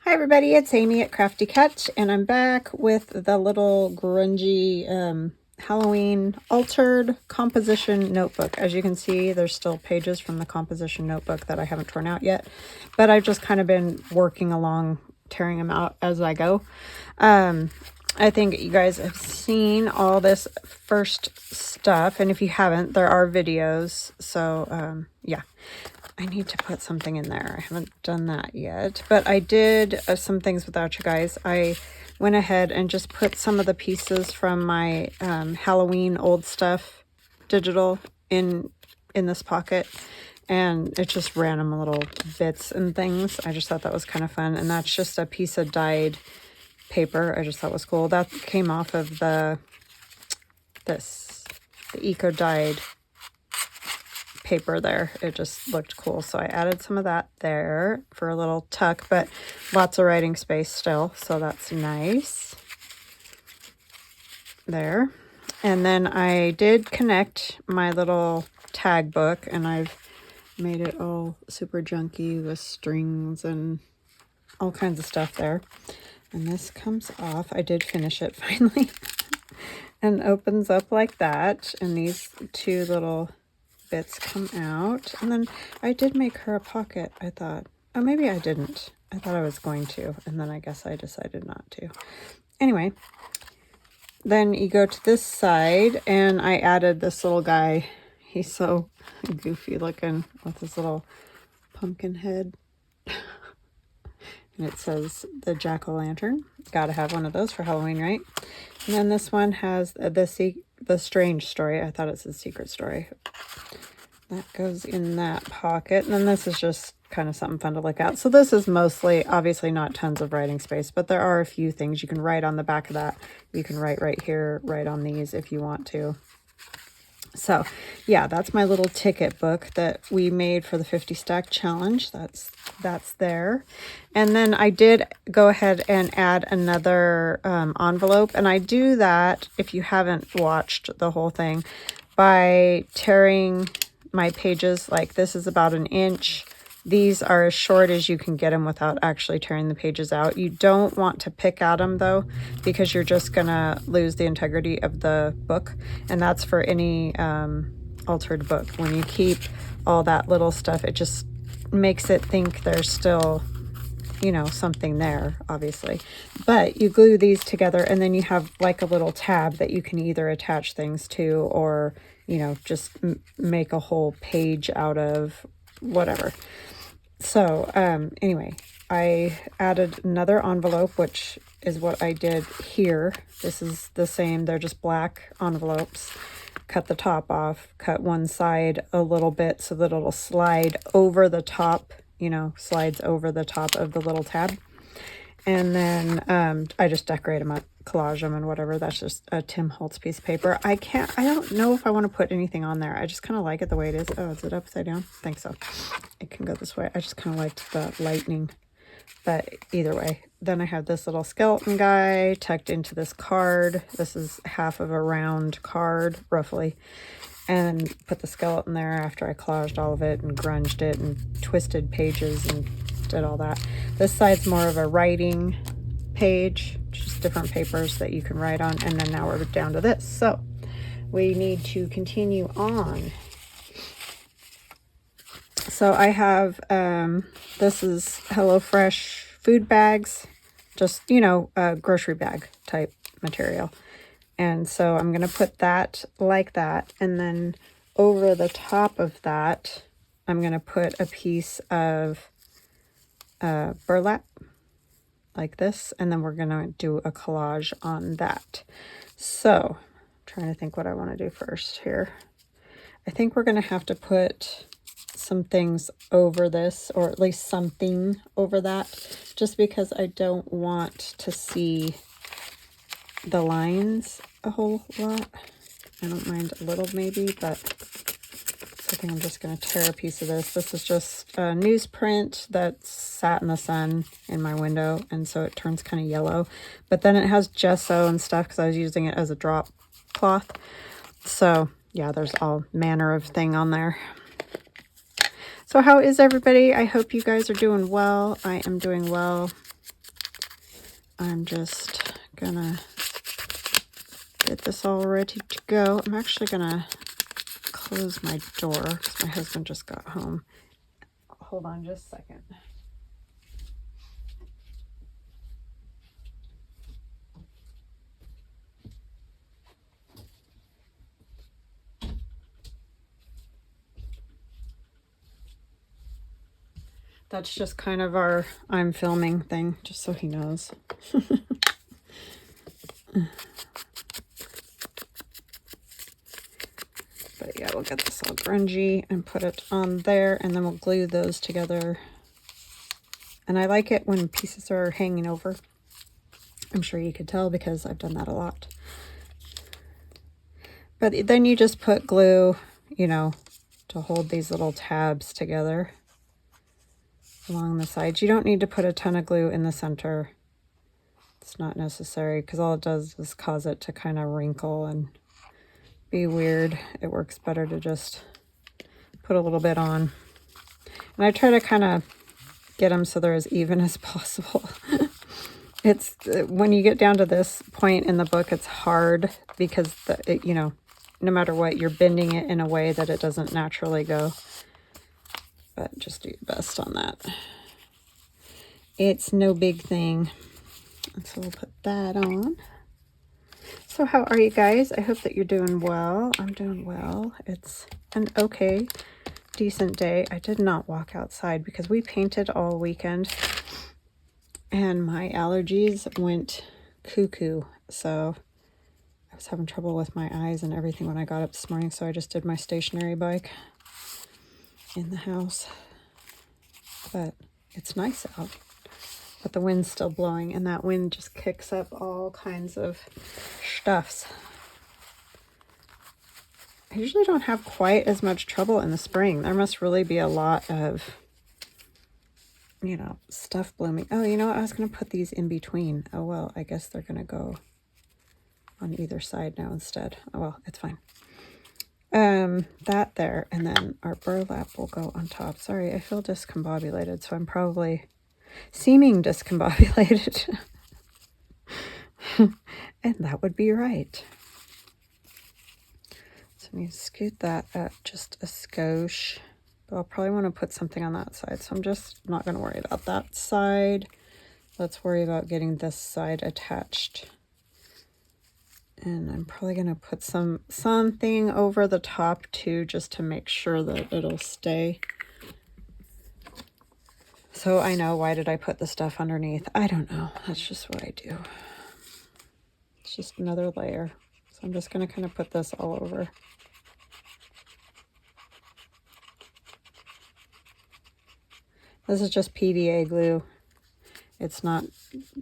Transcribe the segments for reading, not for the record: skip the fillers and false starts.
Hi everybody, it's Amy at Crafty Cut, and I'm back with the little grungy Halloween altered composition notebook. As you can see, there's still pages from the composition notebook that I haven't torn out yet, but I've just kind of been working along, tearing them out as I go. I think you guys have seen all this first stuff, and if you haven't, there are videos, so yeah. I need to put something in there. I haven't done that yet, but I did some things without you guys. I went ahead and just put some of the pieces from my Halloween old stuff digital in this pocket, and it's just random little bits and things. I just thought that was kind of fun, and that's just a piece of dyed paper. I just thought was cool. That came off of the eco dyed paper there. It just looked cool, so I added some of that there for a little tuck, but lots of writing space still, so that's nice there. And then I did connect my little tag book, and I've made it all super junky with strings and all kinds of stuff there. And this comes off. I did finish it finally and opens up like that, and these two little bits come out. And then I did make her a pocket. I thought, oh, maybe I didn't. I thought I was going to, and then I guess I decided not to. Anyway, then you go to this side, and I added this little guy. He's so goofy looking with his little pumpkin head. And it says the jack-o'-lantern. Gotta have one of those for Halloween, right? And then this one has the strange story. I thought it said secret story. That goes in that pocket. And then this is just kind of something fun to look at. So this is mostly, obviously not tons of writing space, but there are a few things you can write on the back of that. You can write right here, write on these if you want to. So yeah, that's my little ticket book that we made for the 50 stack challenge. That's there. And then I did go ahead and add another envelope, and I do that, if you haven't watched the whole thing, by tearing my pages. Like, this is about an inch. These are as short as you can get them without actually tearing the pages out. You don't want to pick at them though, because you're just gonna lose the integrity of the book. And that's for any altered book. When you keep all that little stuff, it just makes it think there's still, you know, something there, obviously. But you glue these together, and then you have like a little tab that you can either attach things to, or, you know, just make a whole page out of, whatever. So anyway, I added another envelope, which is what I did here. This is the same. They're just black envelopes. Cut the top off, cut one side a little bit so that it'll slide over the top, you know, slides over the top of the little tab. And then I just decorate them up, collage them and whatever. That's just a Tim Holtz piece of paper. I don't know if I want to put anything on there. I just kind of like it the way it is. Oh, is it upside down? I think so. It can go this way. I just kind of liked the lightning, but either way. Then I have this little skeleton guy tucked into this card. This is half of a round card, roughly. And put the skeleton there after I collaged all of it and grunged it and twisted pages and did all that. This side's more of a writing page, just different papers that you can write on. And then now we're down to this. So we need to continue on. So I have, this is HelloFresh food bags, just, you know, a grocery bag type material. And so I'm going to put that like that. And then over the top of that, I'm going to put a piece of burlap like this. And then we're going to do a collage on that. So I'm trying to think what I want to do first here. I think we're going to have to put some things over this, or at least something over that, just because I don't want to see the lines a whole lot. I don't mind a little maybe, but so I think I'm just going to tear a piece of this. This is just a newsprint that sat in the sun in my window, and so it turns kind of yellow. But then it has gesso and stuff because I was using it as a drop cloth. So yeah, there's all manner of thing on there. So how is everybody? I hope you guys are doing well. I am doing well. I'm just gonna get this all ready to go. I'm actually gonna close my door because my husband just got home. Hold on just a second. That's just kind of our I'm filming thing, just so he knows. But yeah, we'll get this all grungy and put it on there, and then we'll glue those together. And I like it when pieces are hanging over. I'm sure you could tell because I've done that a lot. But then you just put glue, you know, to hold these little tabs together along the sides. You don't need to put a ton of glue in the center. It's not necessary because all it does is cause it to kind of wrinkle and be weird. It works better to just put a little bit on. And I try to kind of get them so they're as even as possible. It's when you get down to this point in the book, it's hard because you know, no matter what, you're bending it in a way that it doesn't naturally go. But just do your best on that. It's no big thing. So we'll put that on. So how are you guys? I hope that you're doing well. I'm doing well. It's an okay, decent day. I did not walk outside because we painted all weekend and my allergies went cuckoo. So I was having trouble with my eyes and everything when I got up this morning. So I just did my stationary bike in the house. But it's nice out. But the wind's still blowing, and that wind just kicks up all kinds of stuffs. I usually don't have quite as much trouble in the spring. There must really be a lot of, you know, stuff blooming. Oh, you know what? I was going to put these in between. Oh, well, I guess they're going to go on either side now instead. Oh, well, it's fine. That there, and then our burlap will go on top. Sorry, I feel discombobulated, so I'm probably seeming discombobulated. And that would be right. So I'm going to scoot that up just a skosh. But I'll probably want to put something on that side, so I'm just not going to worry about that side. Let's worry about getting this side attached. And I'm probably going to put something over the top too, just to make sure that it'll stay. So I know, why did I put the stuff underneath? I don't know. That's just what I do. It's just another layer. So I'm just going to kind of put this all over. This is just PVA glue. It's not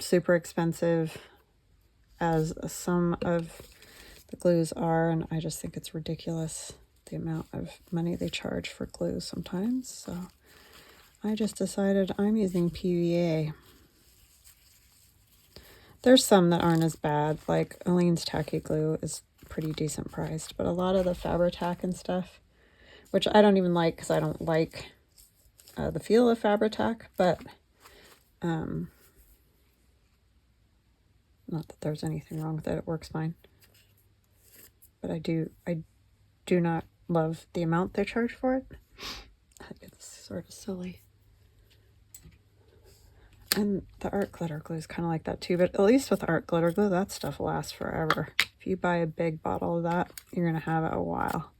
super expensive as some of the glues are, and I just think it's ridiculous the amount of money they charge for glue sometimes. So I just decided I'm using PVA. There's some that aren't as bad, like Aleene's Tacky Glue is pretty decent priced, but a lot of the Fabri-Tac and stuff, which I don't even like because I don't like the feel of Fabri-Tac, but not that there's anything wrong with it, it works fine. But I do not love the amount they charge for it. I think it's sort of silly. And the art glitter glue is kind of like that too, but at least with art glitter glue, that stuff lasts forever. If you buy a big bottle of that, you're going to have it a while.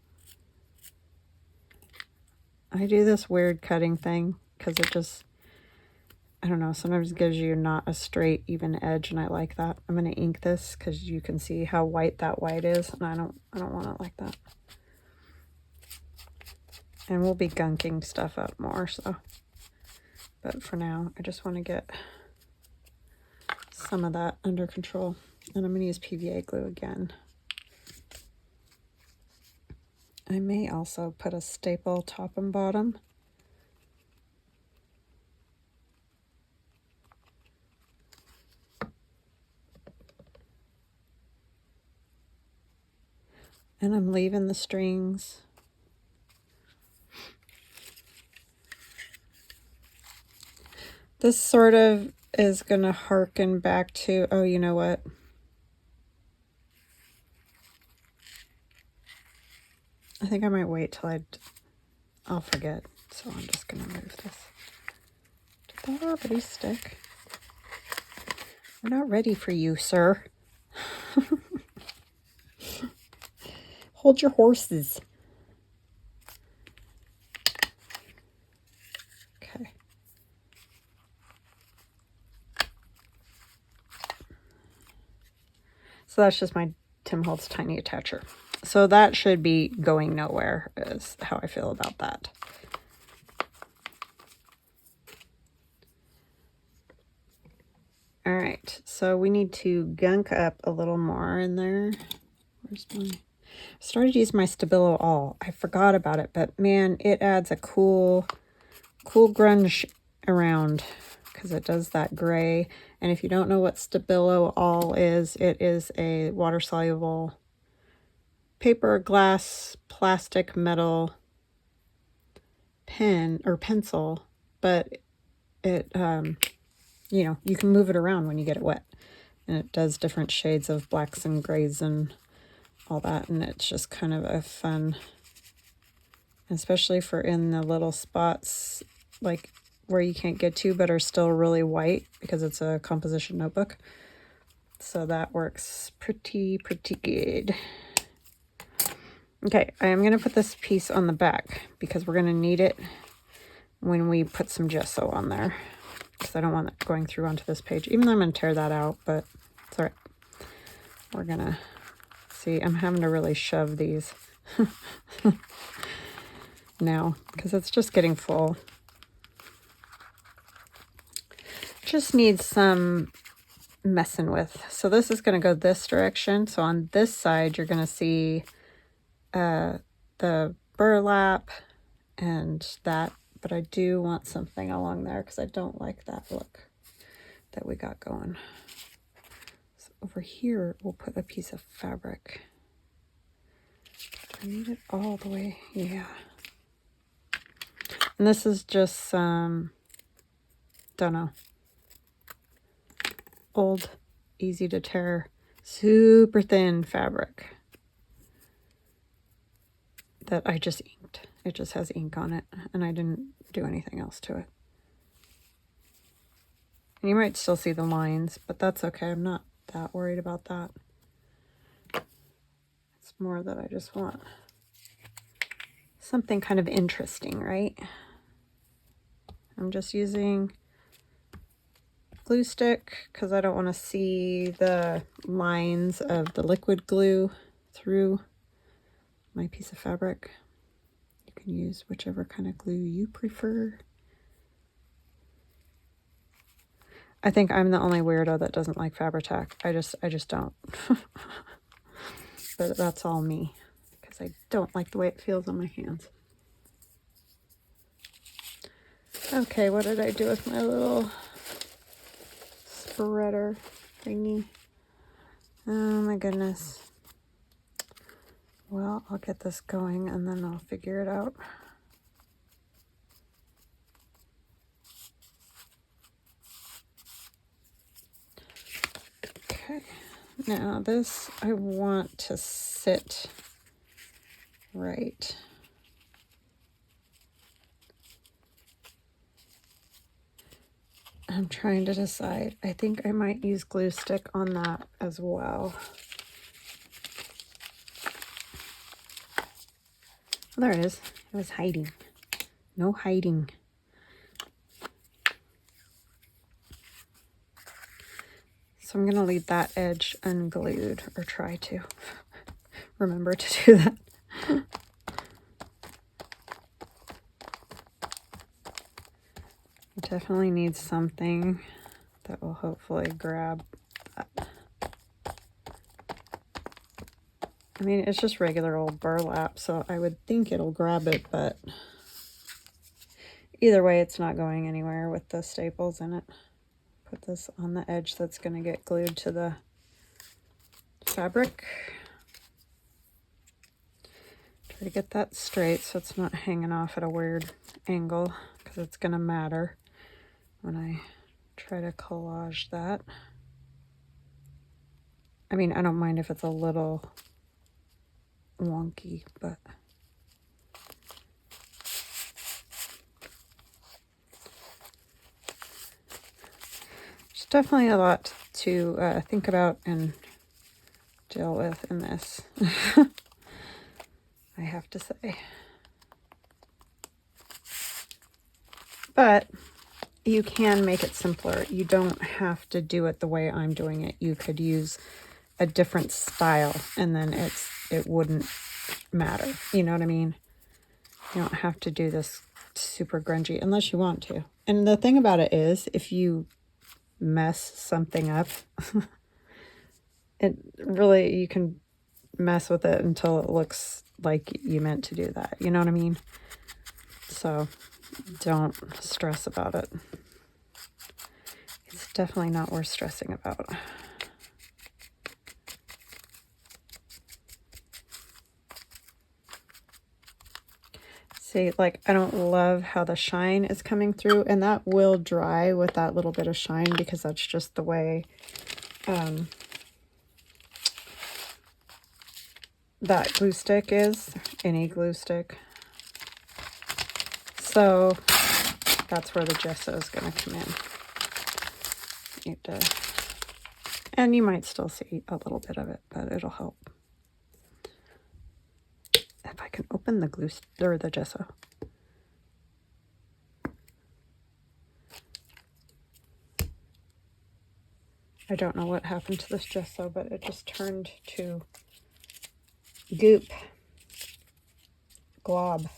I do this weird cutting thing because it just, I don't know, sometimes it gives you not a straight, even edge, and I like that. I'm going to ink this because you can see how white that white is, and I don't want it like that. And we'll be gunking stuff up more, so. But for now, I just want to get some of that under control. And I'm going to use PVA glue again. I may also put a staple top and bottom. And I'm leaving the strings. This sort of is going to harken back to, oh, you know what? I think I might wait till I'll forget. So I'm just going to move this. Did that already stick? We're not ready for you, sir. Hold your horses. Okay. So that's just my Tim Holtz tiny attacher. So that should be going nowhere is how I feel about that. All right, so we need to gunk up a little more in there. Where's my... I started using my Stabilo All. I forgot about it, but man, it adds a cool grunge around because it does that gray. And if you don't know what Stabilo All is, it is a water-soluble paper, glass, plastic, metal pen or pencil, but it, you know, you can move it around when you get it wet. And it does different shades of blacks and grays and all that. And it's just kind of a fun, especially for in the little spots like where you can't get to but are still really white because it's a composition notebook. So that works pretty good. Okay, I am going to put this piece on the back because we're going to need it when we put some gesso on there. Because I don't want it going through onto this page. Even though I'm going to tear that out, but it's all right. We're going to see. I'm having to really shove these now because it's just getting full. Just needs some messing with. So this is going to go this direction. So on this side, you're going to see the burlap and that, but I do want something along there because I don't like that look that we got going. So over here, we'll put a piece of fabric. Do I need it all the way? Yeah. And this is just some, don't know, old, easy to tear, super thin fabric that I just inked. It just has ink on it, and I didn't do anything else to it. And you might still see the lines, but that's okay. I'm not that worried about that. It's more that I just want something kind of interesting, right? I'm just using glue stick because I don't want to see the lines of the liquid glue through my piece of fabric. You can use whichever kind of glue you prefer. I think I'm the only weirdo that doesn't like Fabri-Tac. I just don't. But that's all me because I don't like the way it feels on my hands. Okay, what did I do with my little spreader thingy? Oh my goodness. Well, I'll get this going and then I'll figure it out. Okay, now this I want to sit right. I'm trying to decide. I think I might use glue stick on that as well. There it is. It was hiding. No hiding. So I'm going to leave that edge unglued, or try to. Remember to do that. I definitely need something that will hopefully grab that. I mean, it's just regular old burlap, so I would think it'll grab it, but either way, it's not going anywhere with the staples in it. Put this on the edge that's going to get glued to the fabric. Try to get that straight so it's not hanging off at a weird angle, because it's going to matter when I try to collage that. I mean, I don't mind if it's a little wonky, but there's definitely a lot to think about and deal with in this. I have to say. But you can make it simpler. You don't have to do it the way I'm doing it. You could use a different style and then it wouldn't matter. You know what I mean? You don't have to do this super grungy unless you want to. And the thing about it is, if you mess something up, it really, you can mess with it until it looks like you meant to do that. You know what I mean? So don't stress about it. It's definitely not worth stressing about. See, like, I don't love how the shine is coming through, and that will dry with that little bit of shine because that's just the way that glue stick is, any glue stick. So that's where the gesso is going to come in. And you might still see a little bit of it, but it'll help. If I can open the glue or the gesso. I don't know what happened to this gesso, but it just turned to goop. Glob.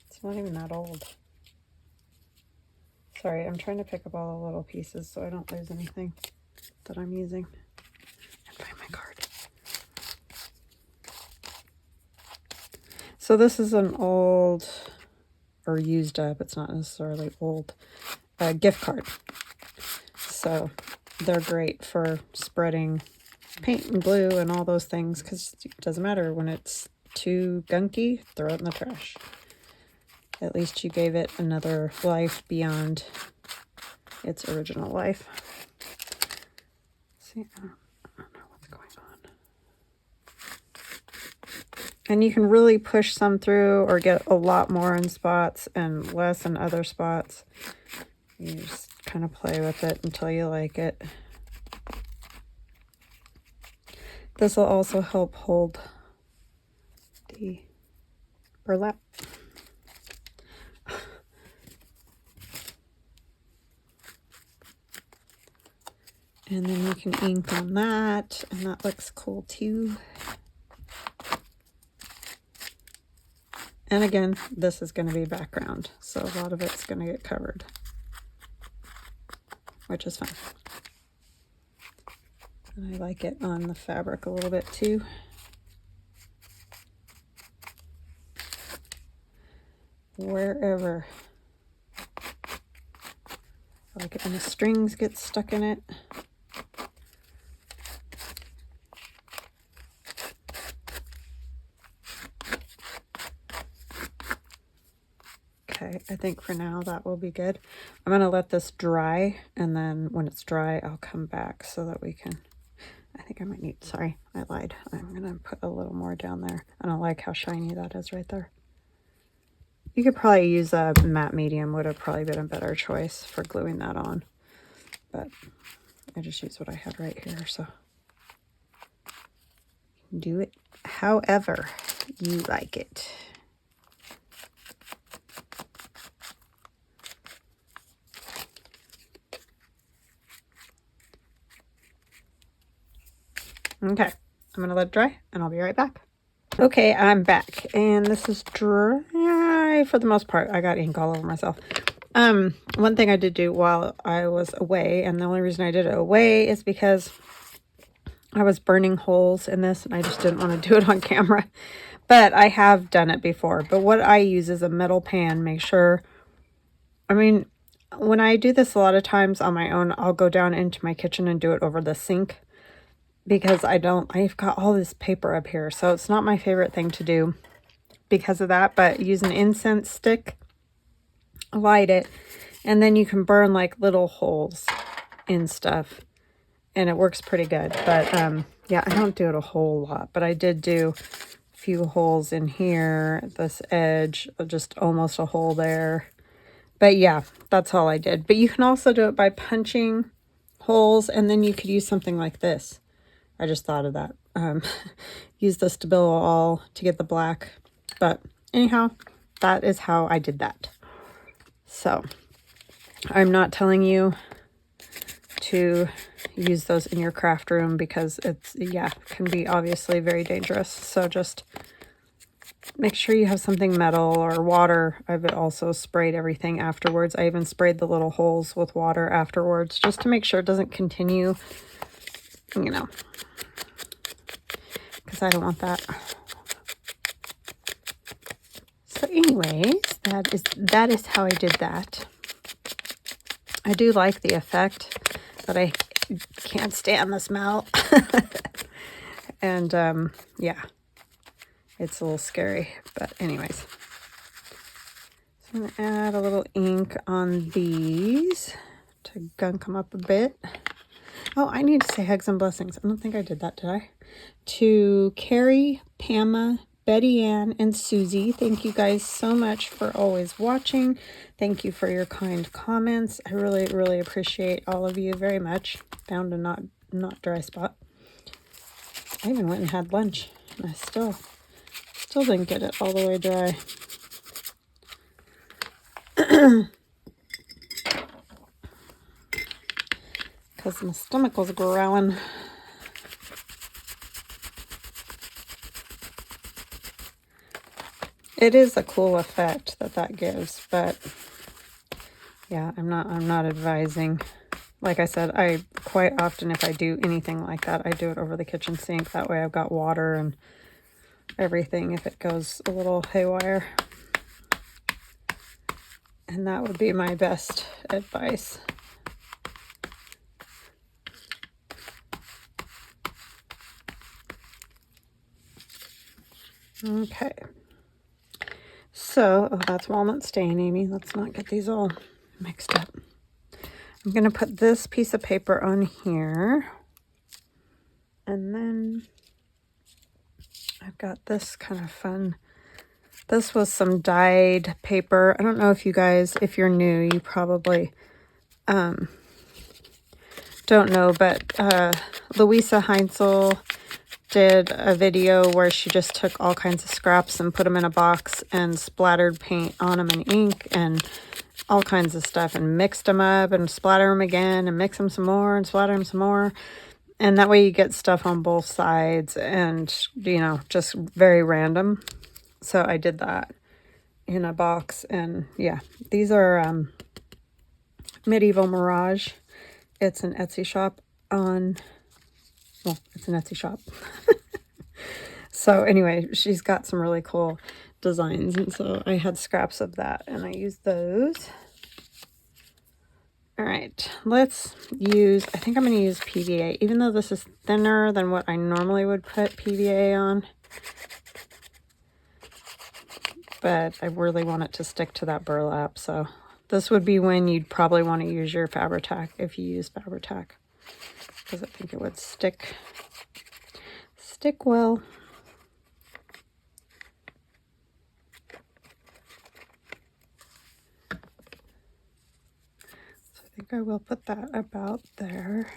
It's not even that old. Sorry, I'm trying to pick up all the little pieces so I don't lose anything that I'm using. And find my card. So this is an old, or used up, it's not necessarily old, gift card. So they're great for spreading paint and glue and all those things, because it doesn't matter when it's too gunky, throw it in the trash. At least you gave it another life beyond its original life. See, I don't know what's going on. And you can really push some through or get a lot more in spots and less in other spots. You just kind of play with it until you like it. This will also help hold the burlap. And then you can ink on that, and that looks cool too. And again, this is going to be background, so a lot of it's going to get covered, which is fine. And I like it on the fabric a little bit too. Wherever. I like it when the strings get stuck in it. Okay, I think for now that will be good. I'm going to let this dry, and then when it's dry, I'll come back so that we can, I think I might need, sorry, I lied. I'm going to put a little more down there. I don't like how shiny that is right there. You could probably use a matte medium, would have probably been a better choice for gluing that on. But I just used what I had right here, so do it however you like it. Okay, I'm going to let it dry, and I'll be right back. Okay, I'm back, and this is dry for the most part. I got ink all over myself. One thing I did do while I was away, and the only reason I did it away is because I was burning holes in this, and I just didn't want to do it on camera. But I have done it before. But what I use is a metal pan. Make sure, I mean, when I do this a lot of times on my own, I'll go down into my kitchen and do it over the sink. Because I've got all this paper up here, so it's not my favorite thing to do because of that. But use an incense stick, light it, And then you can burn like little holes in stuff, and it works pretty good. But yeah, I don't do it a whole lot, but I did do a few holes in here, this edge, just almost a hole there. But yeah, that's all I did. But you can also do it by punching holes, and then you could use something like this. I just thought of that. Use the Stabilo all to get the black. But anyhow, that is how I did that. So I'm not telling you to use those in your craft room because it's, yeah, can be obviously very dangerous. So just make sure you have something metal or water. I've also sprayed everything afterwards. I even sprayed the little holes with water afterwards just to make sure it doesn't continue, you know, because I don't want that. So anyways, that is how I did that. I do like the effect, but I can't stand the smell. And yeah, it's a little scary, but anyways. So I'm gonna add a little ink on these to gunk them up a bit. Oh, I need to say hugs and blessings. I don't think I did that, did I? To Carrie, Pamela, Betty Ann, and Susie, thank you guys so much for always watching. Thank you for your kind comments. I really, really appreciate all of you very much. Found a not dry spot. I even went and had lunch, and I still didn't get it all the way dry. Because my stomach was growling. It is a cool effect that gives, but yeah, I'm not advising. Like I said, I quite often, if I do anything like that, I do it over the kitchen sink. That way I've got water and everything if it goes a little haywire. And that would be my best advice. Okay. So, oh, that's walnut stain, Amy. Let's not get these all mixed up. I'm going to put this piece of paper on here. And then I've got this kind of fun. This was some dyed paper. I don't know if you guys, if you're new, you probably don't know, but Louisa Heinzel did a video where she just took all kinds of scraps and put them in a box and splattered paint on them and ink and all kinds of stuff and mixed them up and splatter them again and mix them some more and splatter them some more. And that way you get stuff on both sides and, you know, just very random. So I did that in a box. And yeah, these are Medieval Mirage. It's an Etsy shop on, well, it's an Etsy shop. So anyway, she's got some really cool designs. And so I had scraps of that and I used those. All right, let's use, I think I'm going to use PVA, even though this is thinner than what I normally would put PVA on. But I really want it to stick to that burlap. So this would be when you'd probably want to use your Fabri-Tac if you use Fabri-Tac, because I think it would stick well. So I think I will put that about there.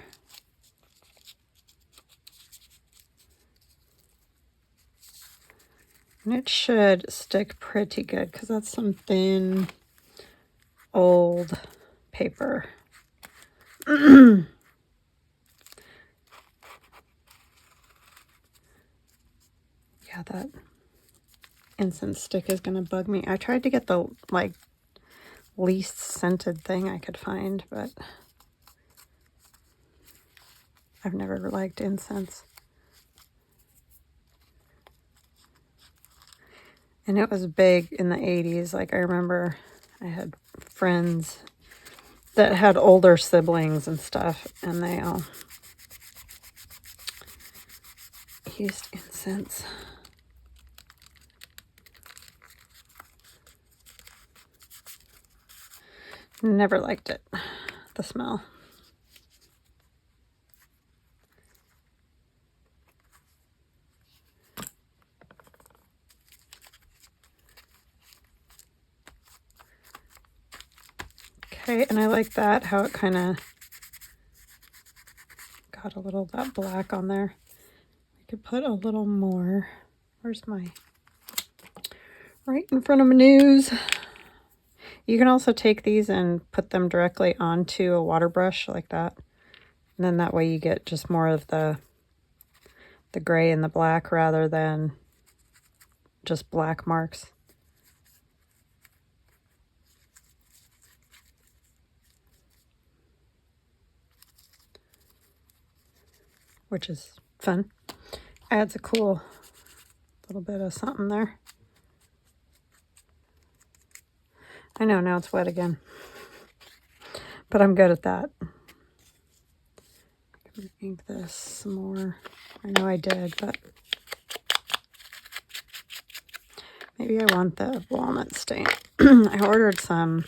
And it should stick pretty good because that's some thin, old paper. Yeah, that incense stick is going to bug me. I tried to get the, like, least scented thing I could find, but I've never liked incense. And it was big in the 80s. Like, I remember I had friends that had older siblings and stuff, and they all used incense. Never liked it, the smell. Okay, and I like that, how it kind of got a little of that black on there. I could put a little more. Where's my, right in front of my nose. You can also take these and put them directly onto a water brush like that. And then that way you get just more of the gray and the black rather than just black marks. Which is fun. Adds a cool little bit of something there. I know, now it's wet again. But I'm good at that. I'm going to ink this some more. I know I did, but maybe I want the walnut stain. I ordered some.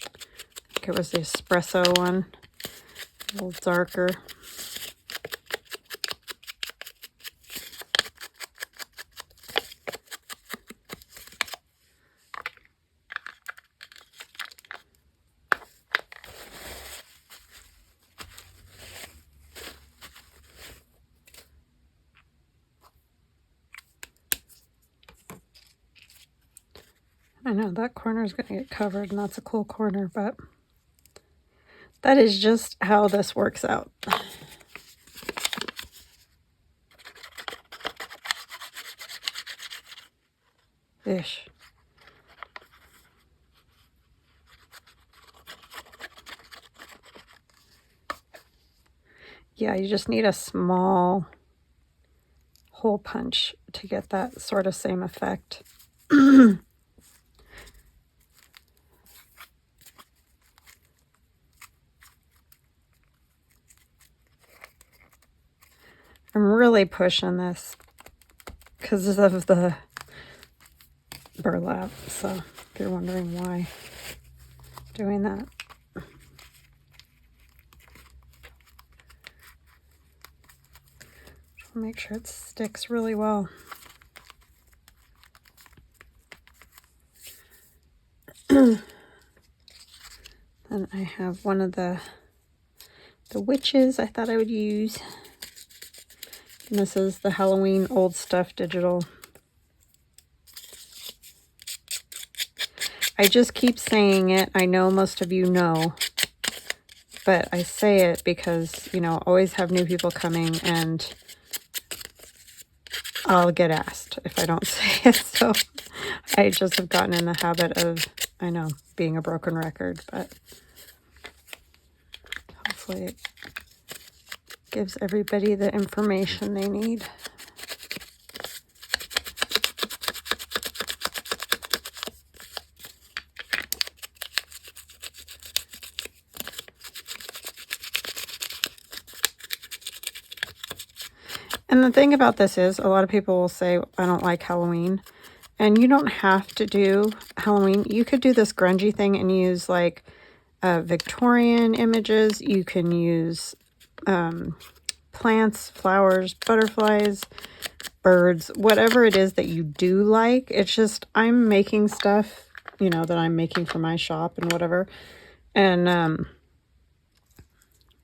I think it was the espresso one. A little darker. I know that corner is going to get covered, and that's a cool corner, but that is just how this works out. Ish. Yeah, you just need a small hole punch to get that sort of same effect. I'm really pushing this because of the burlap, so if you're wondering why I'm doing that. Make sure it sticks really well. Then I have one of the witches I thought I would use. And this is the Halloween Old Stuff Digital. I just keep saying it. I know most of you know. But I say it because, you know, always have new people coming and I'll get asked if I don't say it. So I just have gotten in the habit of, I know, being a broken record. But hopefully it gives everybody the information they need. And the thing about this is, a lot of people will say, I don't like Halloween. And you don't have to do Halloween. You could do this grungy thing and use like Victorian images. You can use plants, flowers, butterflies, birds, whatever it is that you do like. It's just, I'm making stuff, you know, that I'm making for my shop and whatever. And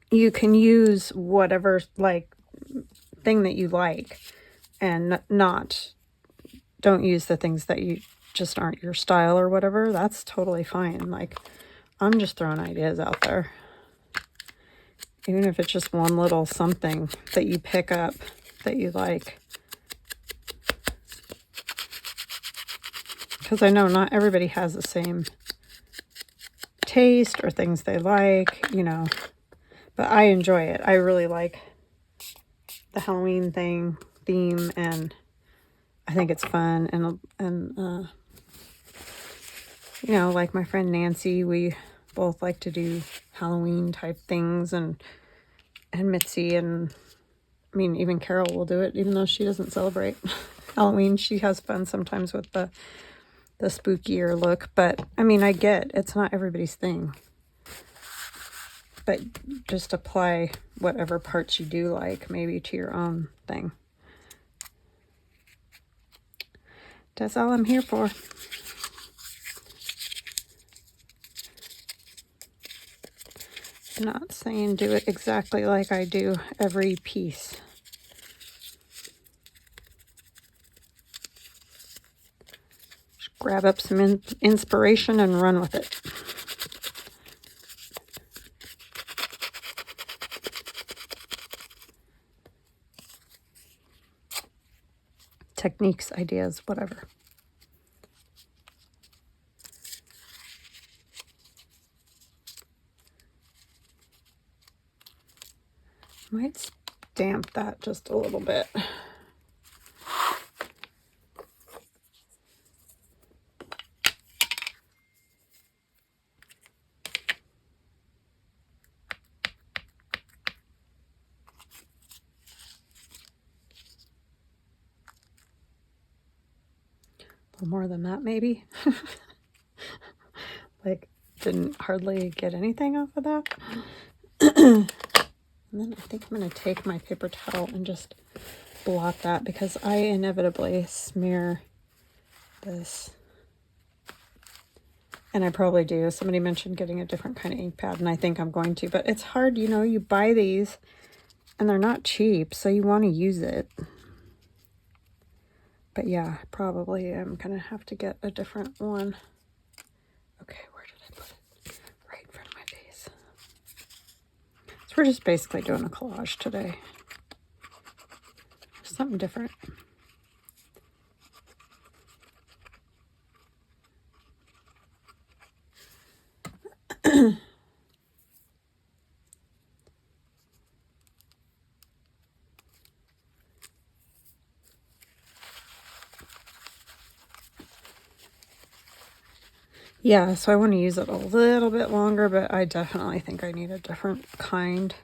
you can use whatever, like, thing that you like, and don't use the things that you just aren't your style or whatever. That's totally fine. Like, I'm just throwing ideas out there. Even if it's just one little something that you pick up that you like. Because I know not everybody has the same taste or things they like, you know. But I enjoy it. I really like the Halloween theme, and I think it's fun. And you know, like my friend Nancy, we both like to do Halloween type things, and Mitzi, and I mean, even Carol will do it, even though she doesn't celebrate Halloween. She has fun sometimes with the spookier look. But I mean, I get it's not everybody's thing. but just apply whatever parts you do like, maybe to your own thing. That's all I'm here for. I'm not saying do it exactly like I do every piece. Just grab up some inspiration and run with it. Techniques, ideas, whatever. Might stamp that just a little bit. A little more than that, maybe. Like, didn't hardly get anything off of that. And then I think I'm going to take my paper towel and just blot that, because I inevitably smear this. And I probably do. Somebody mentioned getting a different kind of ink pad, and I think I'm going to. But it's hard, you know, you buy these and they're not cheap, so you want to use it. But yeah, probably I'm going to have to get a different one. Okay, where did I put it? Right in front of my face. So we're just basically doing a collage today. Something different. Yeah, so I want to use it a little bit longer, but I definitely think I need a different kind.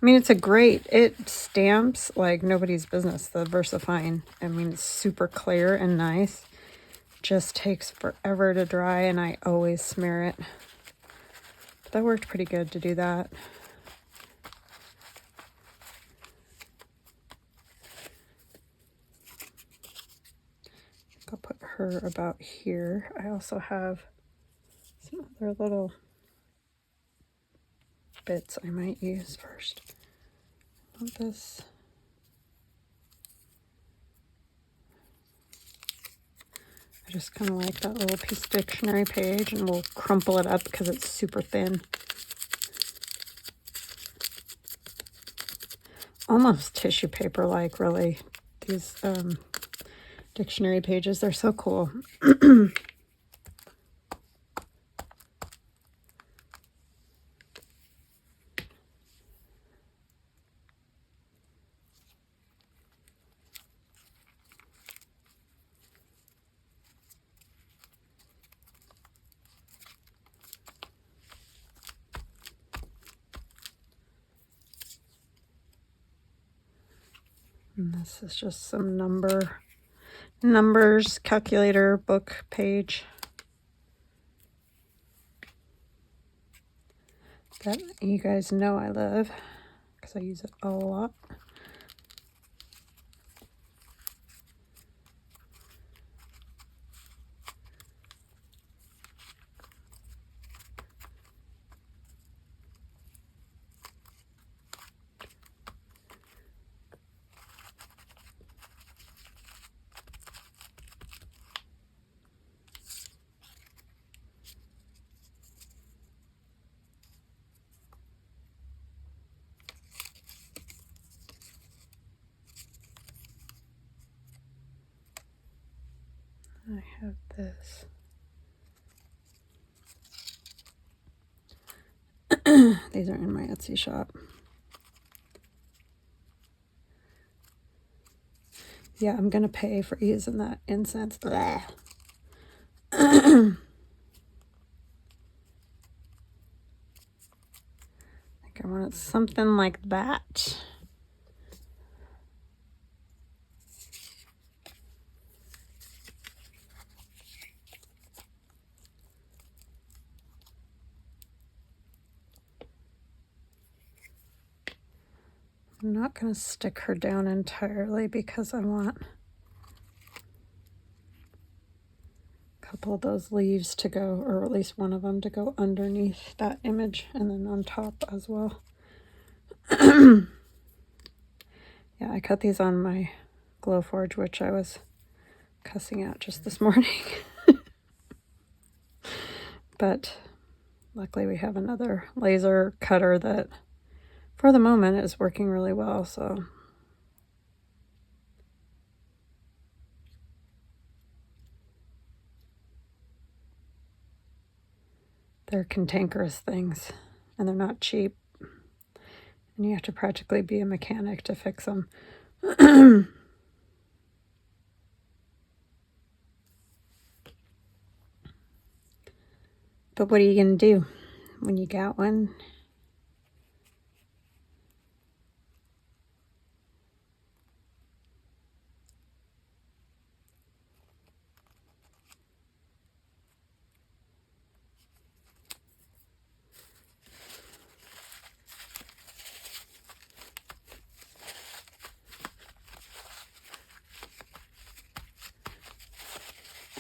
I mean, it stamps like nobody's business, the VersaFine. I mean, it's super clear and nice. Just takes forever to dry, and I always smear it. But that worked pretty good to do that. I'll put her about here. I also have some other little bits I might use first. I want this. I just kind of like that little piece of dictionary page, and we'll crumple it up because it's super thin. Almost tissue paper like, really. These dictionary pages, they're so cool. And this is just some numbers, calculator, book page. That you guys know I love, because I use it a lot. I have this. These are in my Etsy shop. Yeah, I'm going to pay for using that incense. Blah. I think I wanted something like that. I'm not going to stick her down entirely because I want a couple of those leaves to go, or at least one of them to go underneath that image and then on top as well. Yeah, I cut these on my Glowforge, which I was cussing out just this morning. But luckily we have another laser cutter that for the moment is working really well, so they're cantankerous things and they're not cheap, and you have to practically be a mechanic to fix them. But what are you gonna do when you got one?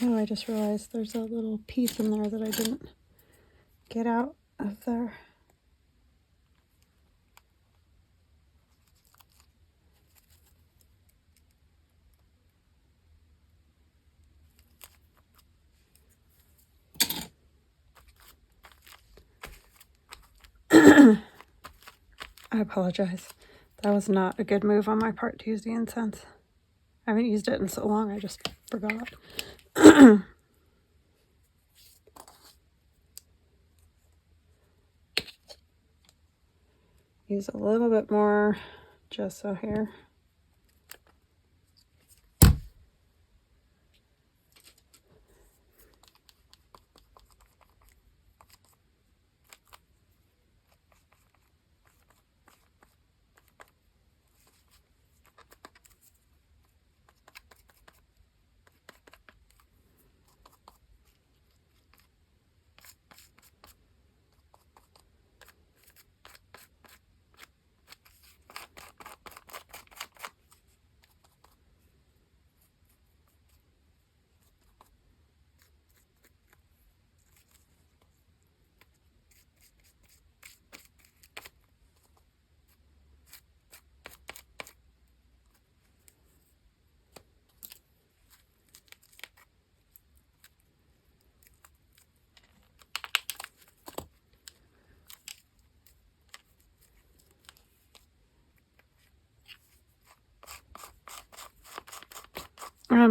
Oh, I just realized there's a little piece in there that I didn't get out of there. I apologize. That was not a good move on my part to use the incense. I haven't used it in so long, I just forgot. Use a little bit more gesso here.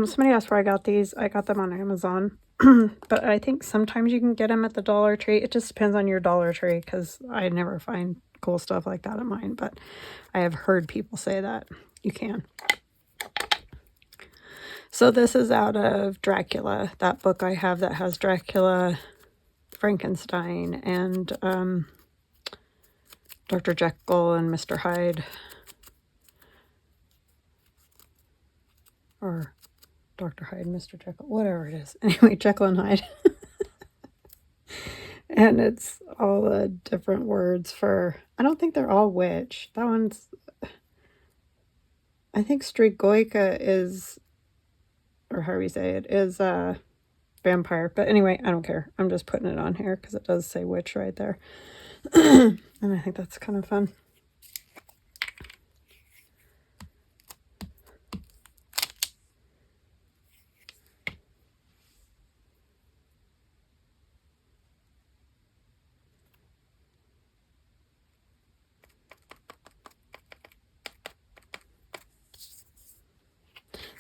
Somebody asked where I got these. I got them on Amazon, but I think sometimes you can get them at the Dollar Tree. It just depends on your Dollar Tree, because I never find cool stuff like that at mine, but I have heard people say that you can. So this is out of Dracula, that book I have that has Dracula, Frankenstein, and Dr. Jekyll and Mr. Hyde, or Dr. Hyde, Mr. Jekyll, whatever it is. Anyway, Jekyll and Hyde. And it's all the different words for, I don't think they're all witch. That one's, I think Strigoica is, or however you say it, is vampire. But anyway, I don't care. I'm just putting it on here because it does say witch right there. And I think that's kind of fun.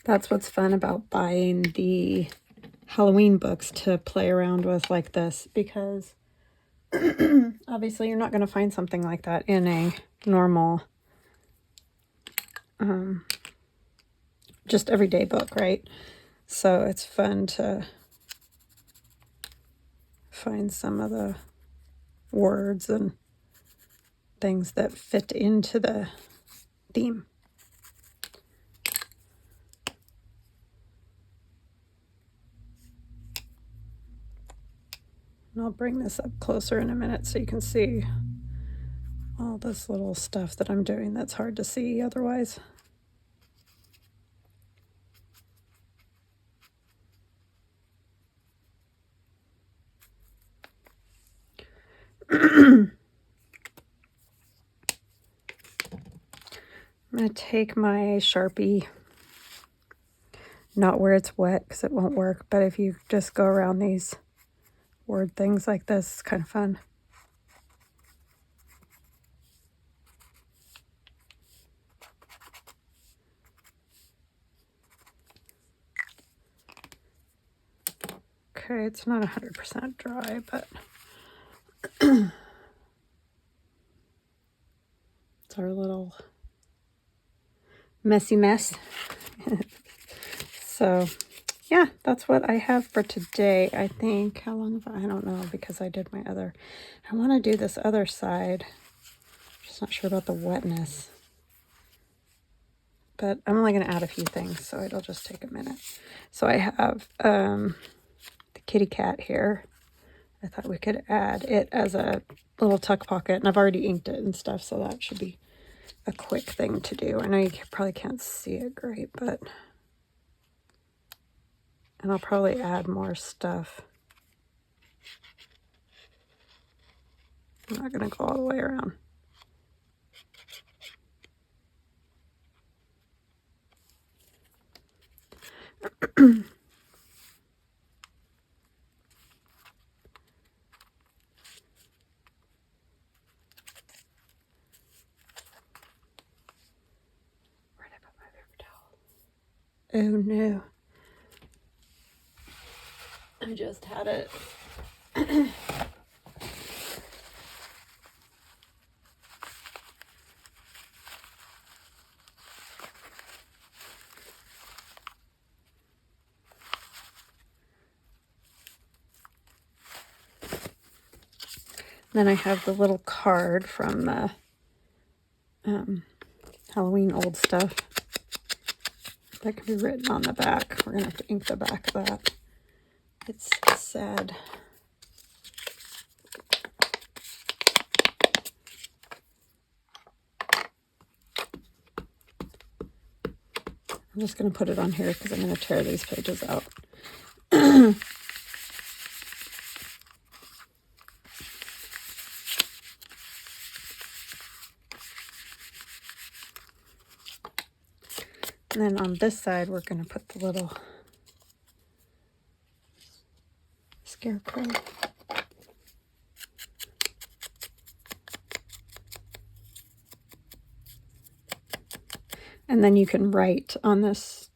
That's what's fun about buying the Halloween books to play around with like this, because obviously you're not going to find something like that in a normal, just everyday book, right? So it's fun to find some of the words and things that fit into the theme. And I'll bring this up closer in a minute so you can see all this little stuff that I'm doing that's hard to see otherwise. I'm going to take my Sharpie, not where it's wet because it won't work, but if you just go around these word things like this, it's kind of fun. Okay, it's not 100% dry, but it's our little messy mess. So yeah, that's what I have for today. I think, how long have I don't know, because I did my other, I want to do this other side. Just not sure about the wetness, but I'm only going to add a few things, so it'll just take a minute. So I have the kitty cat here. I thought we could add it as a little tuck pocket, and I've already inked it and stuff, so that should be a quick thing to do. I know you probably can't see it great, but, and I'll probably add more stuff. I'm not going to go all the way around. Oh no. I just had it. Then I have the little card from the Halloween old stuff. That can be written on the back. We're going to have to ink the back of that. It's sad. I'm just going to put it on here because I'm going to tear these pages out. And then on this side, we're going to put the little scarecrow. And then you can write on this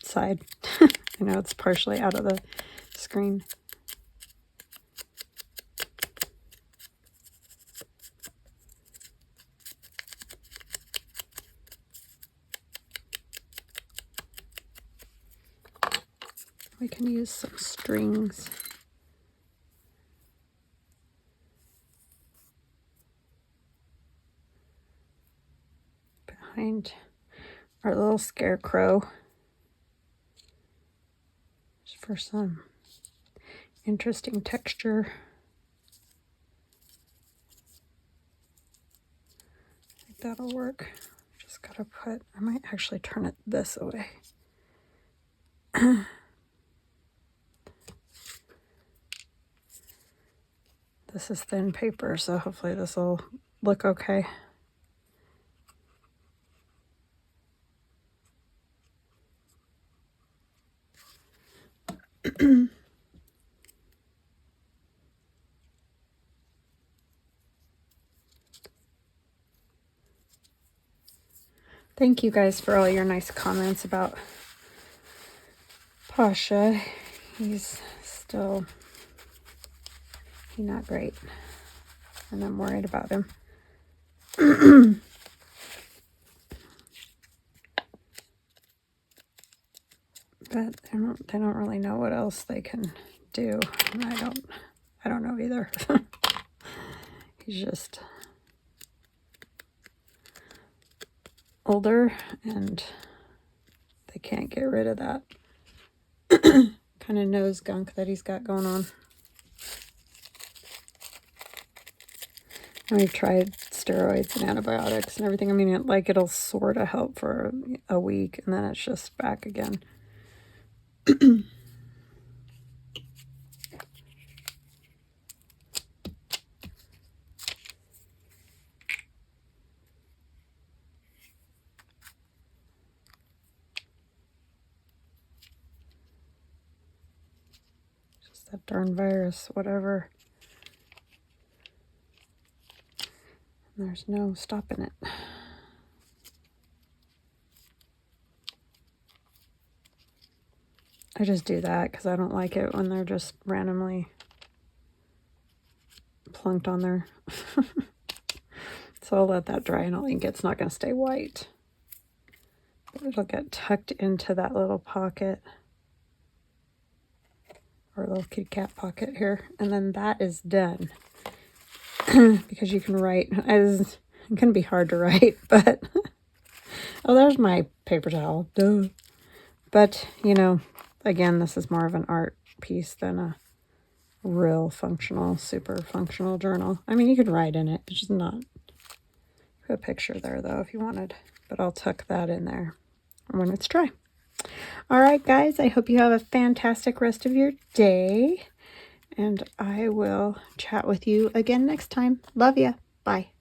side. I know it's partially out of the screen. We can use some strings. Behind our little scarecrow. Just for some interesting texture. I think that'll work. Just gotta put, I might actually turn it this way. This is thin paper, so hopefully this will look okay. Thank you guys for all your nice comments about Pasha. He's not great, and I'm worried about him. But they don't really know what else they can do. And I don't know either. He's just older, and they can't get rid of that kind of nose gunk that he's got going on. And we've tried steroids and antibiotics and everything. I mean, it'll sort of help for a week, and then it's just back again. Just that darn virus, whatever. There's no stopping it. I just do that because I don't like it when they're just randomly plunked on there. So I'll let that dry, and I'll ink it. It's not going to stay white. But it'll get tucked into that little pocket, or little kitty cat pocket here. And then that is done. Because you can write, it can be hard to write, but oh, there's my paper towel. Duh. But, you know, again, this is more of an art piece than a real functional, super functional journal. I mean, you could write in it, it's just not. Put a picture there, though, if you wanted. But I'll tuck that in there when it's dry. All right, guys, I hope you have a fantastic rest of your day. And I will chat with you again next time. Love ya. Bye.